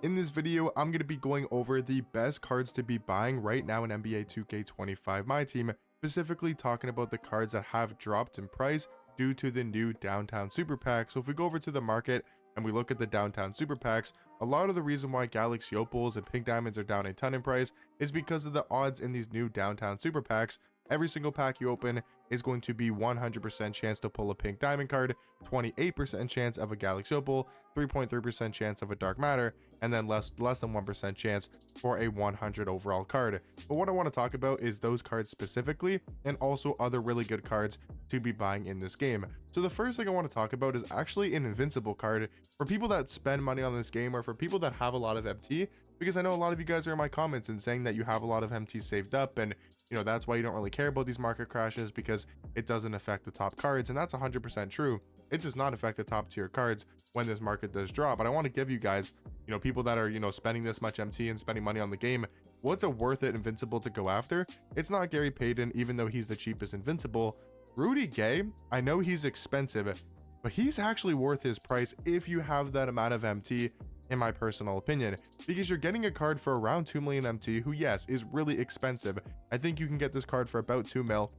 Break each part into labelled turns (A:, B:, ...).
A: In this video, I'm going to be going over the best cards to be buying right now in NBA 2K25 Myteam, specifically talking about the cards that have dropped in price due to the new downtown super pack. So if we go over to the market and we look at the downtown super packs, a lot of the reason why Galaxy Opals and Pink Diamonds are down a ton in price is because of the odds in these new downtown super packs. Every single pack you open is going to be 100% chance to pull a pink diamond card, 28% chance of a Galaxy Opal, 3.3% chance of a dark matter, and then less than 1% chance for a 100 overall card. But what I want to talk about is those cards specifically, and also other really good cards to be buying in this game. So the first thing I want to talk about is actually an invincible card for people that spend money on this game, or for people that have a lot of MT, because I know a lot of you guys are in my comments and saying that you have a lot of MT saved up, and that's why you don't really care about these market crashes, because it doesn't affect the top cards. And that's 100% true. It does not affect the top tier cards when this market does drop. But I want to give you guys, people that are, spending this much MT and spending money on the game, what's a worth it invincible to go after? It's not Gary Payton, even though he's the cheapest invincible. Rudy Gay, I know he's expensive, but he's actually worth his price if you have that amount of MT, in my personal opinion, because you're getting a card for around 2 million MT, who, yes, is really expensive. I think you can get this card for about 2 mil.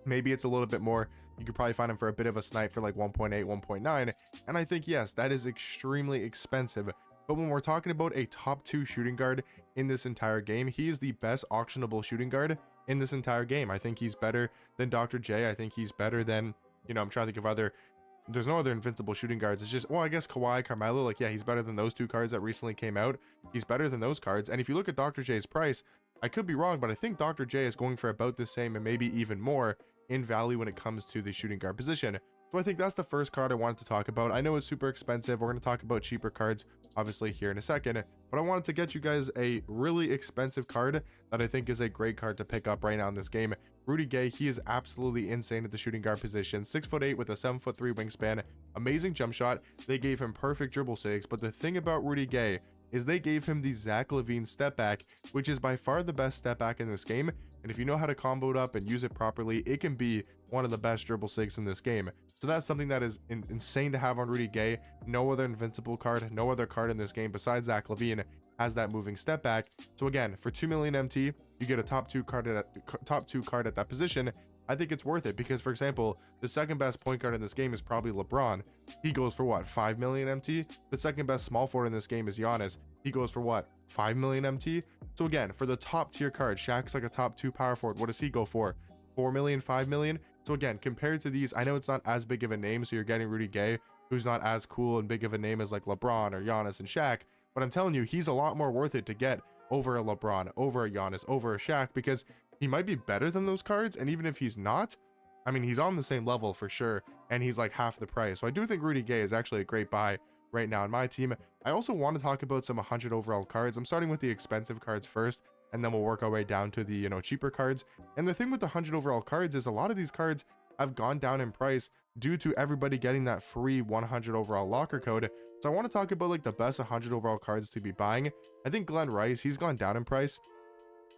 A: Maybe it's a little bit more. You could probably find him for a bit of a snipe for like 1.8, 1.9. And I think, yes, that is extremely expensive. But when we're talking about a top 2 shooting guard in this entire game, he is the best auctionable shooting guard in this entire game. I think he's better than Dr. J. I think he's better than, I'm trying to think of other. There's no other invincible shooting guards. It's just, well, I guess Kawhi, Carmelo, like, yeah, he's better than those 2 cards that recently came out. He's better than those cards. And if you look at Dr. J's price, I could be wrong, but I think Dr. J is going for about the same and maybe even more in value when it comes to the shooting guard position. So I think that's the first card I wanted to talk about. I know it's super expensive. We're going to talk about cheaper cards, obviously, here in a second, but I wanted to get you guys a really expensive card that I think is a great card to pick up right now in this game. Rudy Gay, he is absolutely insane at the shooting guard position. 6'8" with a 7'3" wingspan, amazing jump shot. They gave him perfect dribble saves, but the thing about Rudy Gay is they gave him the Zach LaVine step back, which is by far the best step back in this game. And if you know how to combo it up and use it properly, it can be one of the best dribble sigs in this game. So that's something that is insane to have on Rudy Gay. No other invincible card, no other card in this game besides Zach LaVine has that moving step back. So again, for 2 million MT, you get a top 2 card at that position. I think it's worth it because, for example, the second best point guard in this game is probably LeBron. He goes for what, 5 million MT? The second best small forward in this game is Giannis. He goes for what, 5 million MT? So again, for the top tier card, Shaq's like a top 2 power forward. What does he go for? 4 million, 5 million? So again, compared to these, I know it's not as big of a name, so you're getting Rudy Gay, who's not as cool and big of a name as like LeBron or Giannis and Shaq, but I'm telling you, he's a lot more worth it to get over a LeBron, over a Giannis, over a Shaq, because he might be better than those cards, and even if he's not, I mean, he's on the same level for sure, and he's like half the price. So I do think Rudy Gay is actually a great buy right now in my team. I also want to talk about some 100 overall cards. I'm starting with the expensive cards first, and then we'll work our way down to the, cheaper cards. And the thing with the 100 overall cards is a lot of these cards have gone down in price due to everybody getting that free 100 overall locker code. So I want to talk about like the best 100 overall cards to be buying. I think Glenn Rice, he's gone down in price.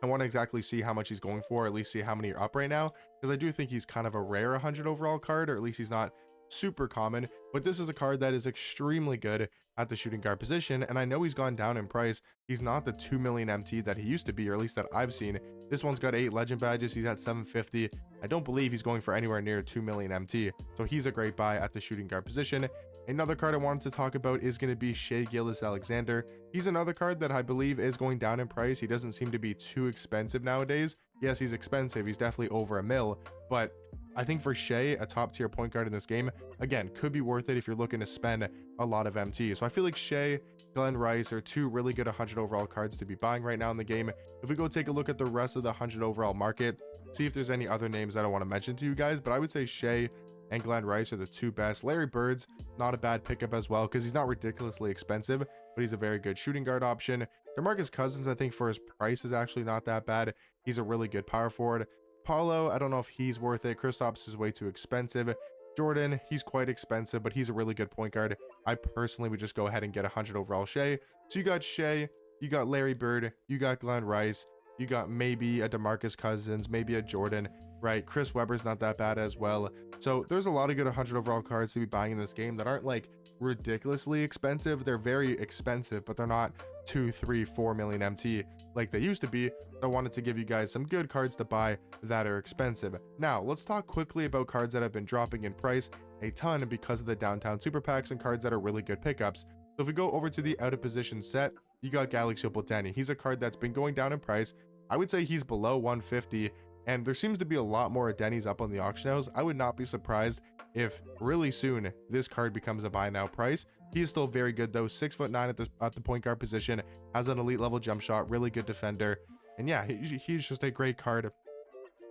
A: I want to exactly see how much he's going for, at least see how many are up right now, because I do think he's kind of a rare 100 overall card, or at least he's not super common, but this is a card that is extremely good at the shooting guard position, and I know he's gone down in price. He's not the 2 million MT that he used to be, or at least that I've seen. This one's got 8 legend badges. He's at 750. I don't believe he's going for anywhere near 2 million MT, so he's a great buy at the shooting guard position. Another card I wanted to talk about is going to be Shai Gilgeous-Alexander. He's another card that I believe is going down in price. He doesn't seem to be too expensive nowadays. Yes, he's expensive. He's definitely over a mil, but I think for Shai, a top tier point guard in this game, again, could be worth it if you're looking to spend a lot of MT. So I feel like Shai, Glenn Rice are 2 really good 100 overall cards to be buying right now in the game. If we go take a look at the rest of the 100 overall market, see if there's any other names that I want to mention to you guys, but I would say Shai and Glenn Rice are the 2 best. Larry Bird's not a bad pickup as well, because he's not ridiculously expensive, but he's a very good shooting guard option. DeMarcus Cousins, I think for his price, is actually not that bad. He's a really good power forward. Paulo, I don't know if he's worth it. Kristaps is way too expensive. Jordan, he's quite expensive, but he's a really good point guard. I personally would just go ahead and get 100 overall Shai. So you got Shai, you got Larry Bird, you got Glenn Rice, you got maybe a DeMarcus Cousins, maybe a Jordan. right? Chris Webber's not that bad as well. So there's a lot of good 100 overall cards to be buying in this game that aren't like ridiculously expensive. They're very expensive, but they're not 2, 3, 4 million MT like they used to be. I wanted to give you guys some good cards to buy that are expensive. Now let's talk quickly about cards that have been dropping in price a ton because of the downtown super packs and cards that are really good pickups. So if we go over to the out of position set, you got Galaxy Opal Denny. He's a card that's been going down in price. I would say he's below 150, and there seems to be a lot more Denny's up on the auction house. I would not be surprised if really soon this card becomes a buy now price. He is still very good though, 6'9" at the point guard position, has an elite level jump shot, really good defender, and yeah, he's just a great card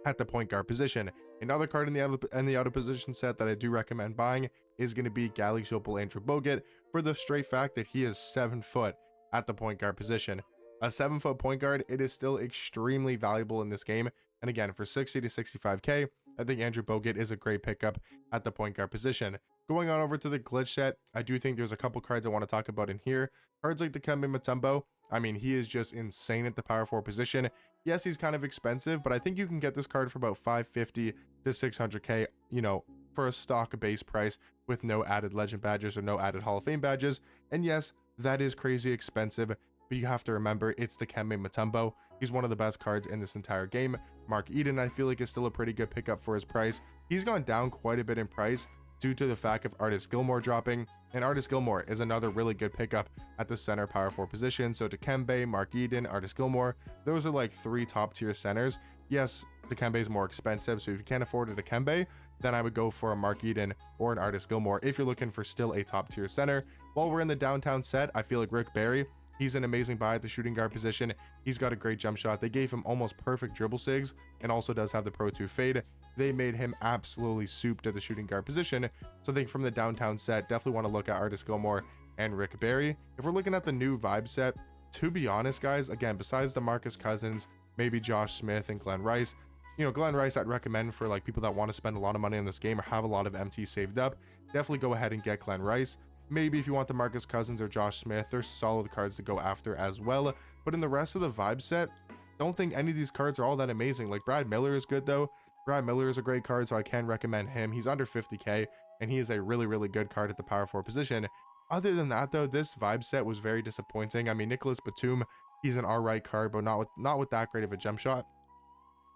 A: at the point guard position. Another card in the out of position set that I do recommend buying is going to be Galaxy Opal Andrew Bogut, for the straight fact that he is 7 foot at the point guard position. A 7-foot point guard, it is still extremely valuable in this game. And again, for 60 to 65k, I think Andrew Bogut is a great pickup at the point guard position. Going on over to the glitch set, I do think there's a couple cards I want to talk about in here. Cards like the Dikembe Mutombo, I mean, he is just insane at the power forward position. Yes, he's kind of expensive, but I think you can get this card for about 550 to 600k, you know, for a stock base price with no added legend badges or no added Hall of Fame badges. And yes, that is crazy expensive, but you have to remember it's the Dikembe Mutombo. He's one of the best cards in this entire game. Mark Eden, I feel like, is still a pretty good pickup for his price. He's gone down quite a bit in price due to the fact of Artis Gilmore dropping, and Artis Gilmore is another really good pickup at the center power forward position. So Dikembe, Mark Eden, Artis Gilmore, those are like 3 top tier centers. Yes, Dikembe is more expensive, so if you can't afford a Dikembe, then I would go for a Mark Eden or an Artis Gilmore if you're looking for still a top tier center. While we're in the downtown set, I feel like Rick Barry, he's an amazing buy at the shooting guard position. He's got a great jump shot. They gave him almost perfect dribble sigs and also does have the Pro 2 fade. They made him absolutely souped at the shooting guard position. So I think from the downtown set, definitely want to look at Artis Gilmore and Rick Barry. If we're looking at the new vibe set, to be honest, guys, again, besides DeMarcus Cousins, maybe Josh Smith and Glenn Rice, you know, Glenn Rice I'd recommend for like people that want to spend a lot of money on this game or have a lot of MT saved up. Definitely go ahead and get Glenn Rice. Maybe if you want DeMarcus Cousins or Josh Smith, there's solid cards to go after as well. But in the rest of the vibe set, don't think any of these cards are all that amazing. Like Brad Miller is good though. Brad Miller is a great card, so I can recommend him. He's under 50k, and he is a really, really good card at the power forward position. Other than that though, this vibe set was very disappointing. I mean, Nicholas Batum, he's an alright card, but not with that great of a jump shot.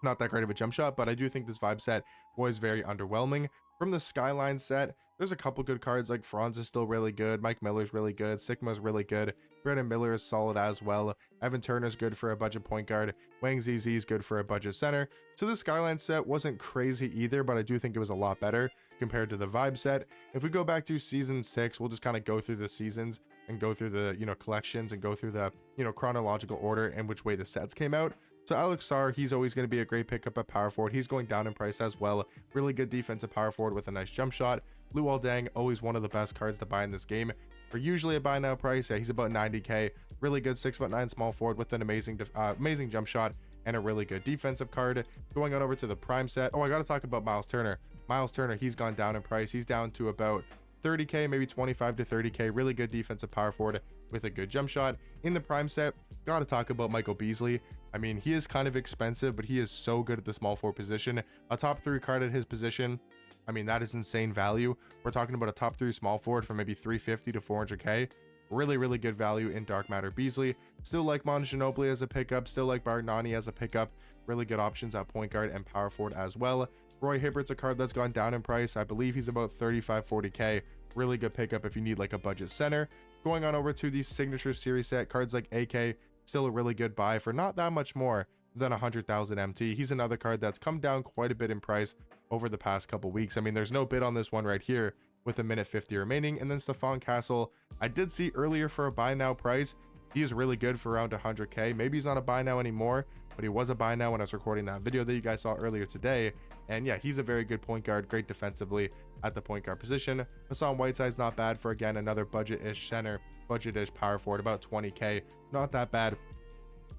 A: Not that great of a jump shot, but I do think this vibe set was very underwhelming. From the Skyline set, there's a couple good cards, like Franz is still really good, Mike Miller's really good, Sigma's really good, Brandon Miller is solid as well, Evan Turner's good for a budget point guard, Wang ZZ is good for a budget center. So the Skyline set wasn't crazy either, but I do think it was a lot better compared to the vibe set. If we go back to season 6, we'll just kind of go through the seasons and go through the, you know, collections and go through the, you know, chronological order and which way the sets came out. So Alex Sarr, he's always going to be a great pickup at power forward. He's going down in price as well. Really good defensive power forward with a nice jump shot. Luol Deng, always one of the best cards to buy in this game. For usually a buy now price, yeah, he's about 90k. Really good 6'9" small forward with an amazing jump shot and a really good defensive card. Going on over to the prime set. Oh, I got to talk about Miles Turner. Miles Turner, he's gone down in price. He's down to about 30k, maybe 25 to 30k. Really good defensive power forward with a good jump shot. In the prime set, got to talk about Michael Beasley. I mean, he is kind of expensive, but he is so good at the small forward position. A top 3 card at his position, I mean, that is insane value. We're talking about a top 3 small forward for maybe 350 to 400k. Really, really good value in Dark Matter Beasley. Still like Manu Ginobili as a pickup. Still like Bargnani as a pickup. Really good options at point guard and power forward as well. Roy Hibbert's a card that's gone down in price. I believe he's about 35, 40k. Really good pickup if you need like a budget center. Going on over to the Signature Series set, cards like AK, still a really good buy for not that much more than 100,000 MT. He's another card that's come down quite a bit in price over the past couple weeks. I mean, there's no bid on this one right here with a minute 50 remaining. And then Stephon Castle, I did see earlier for a buy now price. He's really good for around 100k. Maybe he's not a buy now anymore, but he was a buy now when I was recording that video that you guys saw earlier today. And yeah, he's a very good point guard, great defensively at the point guard position. Hassan Whiteside's not bad for, again, another budget-ish center, budget-ish power forward, about 20k. Not that bad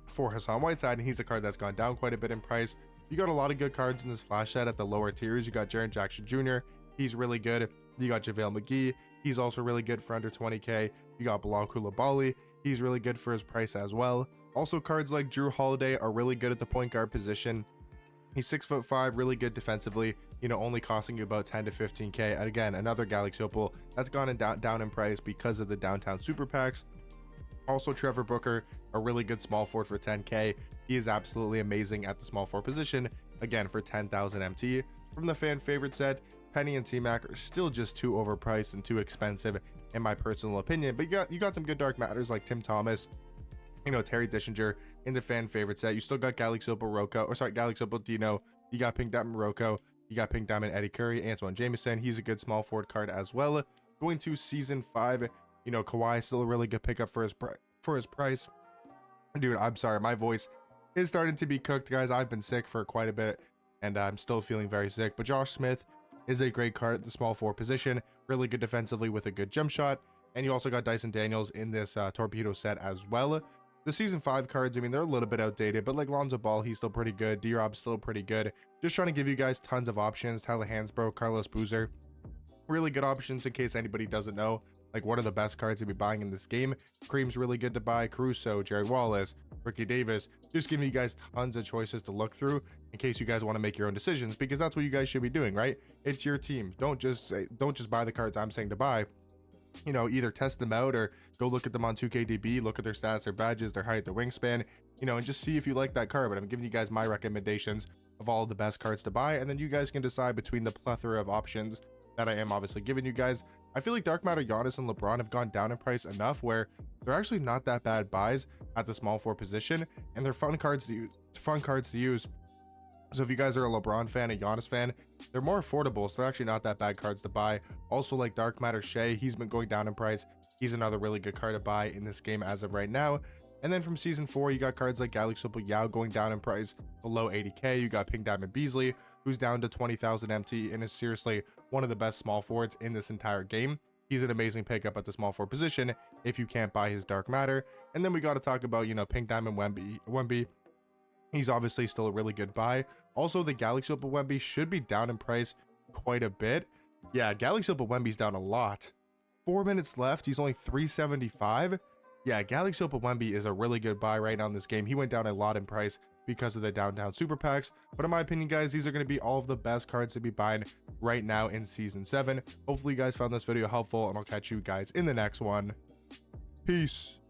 A: for Hassan Whiteside, and he's a card that's gone down quite a bit in price. You got a lot of good cards in this flash set at the lower tiers. You got Jaren Jackson Jr., he's really good. You got JaVale McGee, he's also really good for under 20k. You got Bilal Coulibaly, he's really good for his price as well. Also, cards like Drew Holiday are really good at the point guard position. He's 6'5", really good defensively, you know, only costing you about 10 to 15k. And again, another Galaxy Opal that's gone down in price because of the downtown super packs. Also, Trevor Booker, a really good small forward for 10k. He is absolutely amazing at the small forward position, again for 10,000 MT. From the fan favorite set, Penny and T-Mac are still just too overpriced and too expensive in my personal opinion, but you got some good dark matters like Tim Thomas, you know, Terry Dishinger in the fan favorite set. You still got Galaxy Opal Rocco, or sorry, Galaxy Opal Dino. You got Pink Diamond Rocco. You got Pink Diamond Eddie Curry, Antoine Jameson. He's a good small forward card as well. Going to season 5, you know, Kawhi still a really good pickup for his price. Dude, I'm sorry, my voice is starting to be cooked, guys. I've been sick for quite a bit, and I'm still feeling very sick. But Josh Smith is a great card at the small forward position. Really good defensively with a good jump shot. And you also got Dyson Daniels in this torpedo set as well. The season 5 cards, I mean, they're a little bit outdated, but like Lonzo Ball, he's still pretty good. D-Rob's still pretty good. Just trying to give you guys tons of options. Tyler Hansbrough, Carlos Boozer, really good options in case anybody doesn't know. Like, what are the best cards to be buying in this game? Cream's really good to buy. Caruso, Jared Wallace, Ricky Davis. Just giving you guys tons of choices to look through in case you guys want to make your own decisions, because that's what you guys should be doing, right? It's your team. Don't just buy the cards I'm saying to buy. You know, either test them out or go look at them on 2KDB, look at their stats, their badges, their height, their wingspan, you know, and just see if you like that card. But I'm giving you guys my recommendations of all of the best cards to buy, and then you guys can decide between the plethora of options that I am obviously giving you guys. I feel like Dark Matter, Giannis, and LeBron have gone down in price enough where they're actually not that bad buys at the small forward position, and they're fun cards to use. So if you guys are a LeBron fan, a Giannis fan, they're more affordable, so they're actually not that bad cards to buy. Also, like Dark Matter Shea, he's been going down in price. He's another really good card to buy in this game as of right now. And then from season 4, you got cards like Galaxy Opal Yao going down in price below 80k. You got Pink Diamond Beasley, who's down to 20,000 MT and is seriously one of the best small forwards in this entire game. He's an amazing pickup at the small forward position if you can't buy his Dark Matter. And then we got to talk about, you know, Pink Diamond Wemby. He's obviously still a really good buy. Also, the Galaxy Opal Wemby should be down in price quite a bit. Yeah, Galaxy Opal Wemby's down a lot. 4 minutes left. He's only 375. Yeah, Galaxy Opal Wemby is a really good buy right now in this game. He went down a lot in price because of the downtown super packs. But in my opinion, guys, these are going to be all of the best cards to be buying right now in season 7. Hopefully you guys found this video helpful, and I'll catch you guys in the next one. Peace.